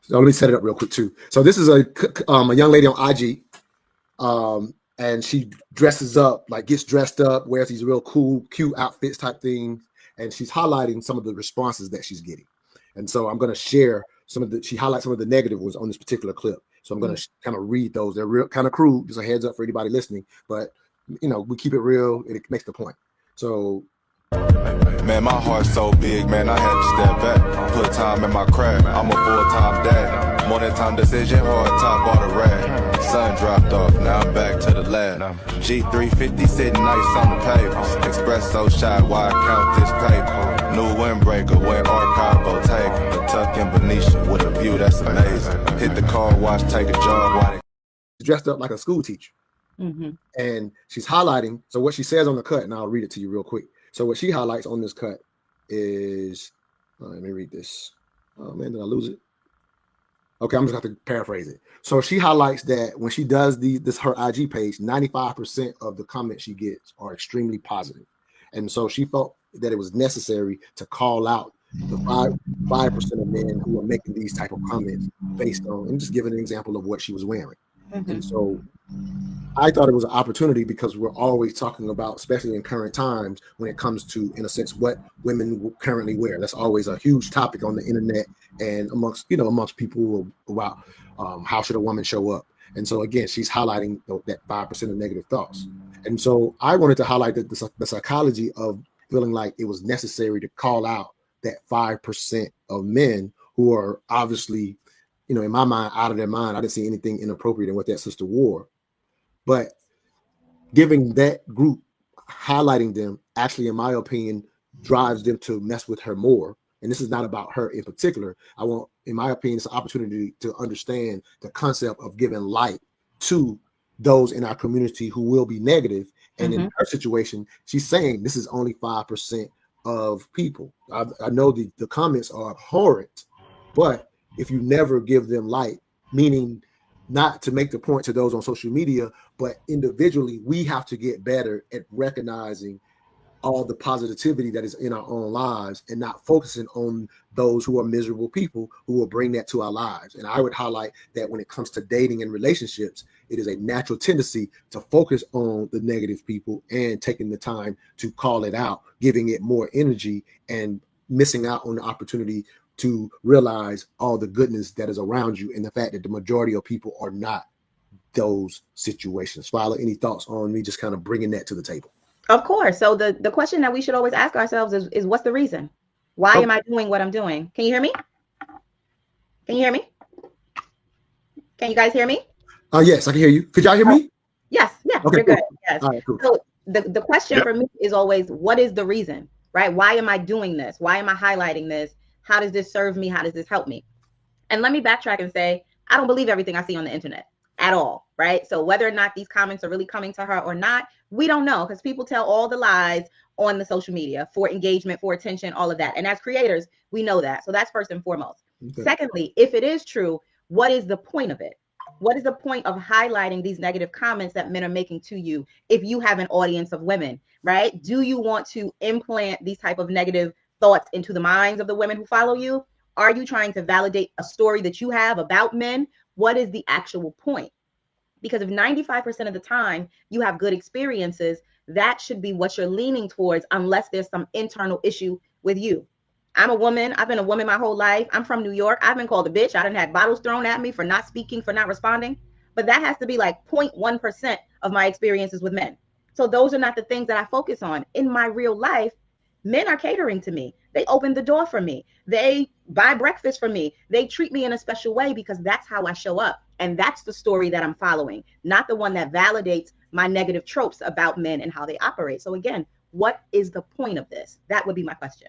So let me set it up real quick too. So this is a young lady on IG, and she dresses up, like gets dressed up, wears these real cool, cute outfits type things, and she's highlighting some of the responses that she's getting. And so I'm going to share she highlights some of the negative ones on this particular clip. So I'm going to kind of read those. They're real kind of crude, just a heads up for anybody listening, but we keep it real and it makes the point. So, man, my heart's so big, man, I had to step back. Put time in my craft, I'm a full-time dad. Morning time decision, hard top, bought a rag. Sun dropped off, now I'm back to the lab. G350 sitting nice on the pavers. Espresso shot, why I count this paper. New windbreaker, went archive, Bottega. The tuck in Benicia with a view that's amazing. Hit the car wash, take a jog while dressed up like a school teacher. And she's highlighting. So what she says on the cut, and I'll read it to you real quick. So what she highlights on this cut is, let me read this. Oh man, did I lose it? Okay, I'm just going to paraphrase it. So she highlights that when she does her IG page, 95% of the comments she gets are extremely positive. And so she felt that it was necessary to call out the 5% of men who are making these type of comments based on, and just giving an example of what she was wearing. And so I thought it was an opportunity because we're always talking about, especially in current times, when it comes to, in a sense, what women currently wear. That's always a huge topic on the internet and amongst people about how should a woman show up. And so again, she's highlighting that 5% of negative thoughts. And so I wanted to highlight that the psychology of feeling like it was necessary to call out that 5% of men who are obviously, in my mind, out of their mind. I didn't see anything inappropriate in what that sister wore. But giving that group, highlighting them, actually, in my opinion, drives them to mess with her more. And this is not about her in particular. In my opinion, it's an opportunity to understand the concept of giving light to those in our community who will be negative. And in her situation, she's saying this is only 5% of people. I know the comments are abhorrent, but if you never give them light, meaning not to make the point to those on social media, but individually, we have to get better at recognizing all the positivity that is in our own lives and not focusing on those who are miserable people who will bring that to our lives. And I would highlight that when it comes to dating and relationships, it is a natural tendency to focus on the negative people and taking the time to call it out, giving it more energy and missing out on the opportunity to realize all the goodness that is around you and the fact that the majority of people are not those situations. Fila, any thoughts on me just kind of bringing that to the table? Of course. So the question that we should always ask ourselves is what's the reason? Why am I doing what I'm doing? Can you hear me? Can you hear me? Can you guys hear me? Yes, I can hear you. Could y'all hear me? Yes. Yeah, okay, you're cool. good. Yes. All right, cool. So the question for me is always, what is the reason, right? Why am I doing this? Why am I highlighting this? How does this serve me? How does this help me? And let me backtrack and say, I don't believe everything I see on the internet at all, right? So whether or not these comments are really coming to her or not, we don't know, because people tell all the lies on the social media for engagement, for attention, all of that. And as creators, we know that. So that's first and foremost. Okay. Secondly, if it is true, what is the point of it? What is the point of highlighting these negative comments that men are making to you if you have an audience of women, right? Do you want to implant these type of negative thoughts into the minds of the women who follow you? Are you trying to validate a story that you have about men? What is the actual point? Because if 95% of the time you have good experiences, that should be what you're leaning towards, unless there's some internal issue with you. I'm a woman. I've been a woman my whole life. I'm from New York. I've been called a bitch. I done had bottles thrown at me for not speaking, for not responding. But that has to be like 0.1% of my experiences with men. So those are not the things that I focus on. In my real life, men are catering to me. They open the door for me. They buy breakfast for me. They treat me in a special way because that's how I show up. And that's the story that I'm following, not the one that validates my negative tropes about men and how they operate. So again, what is the point of this? That would be my question.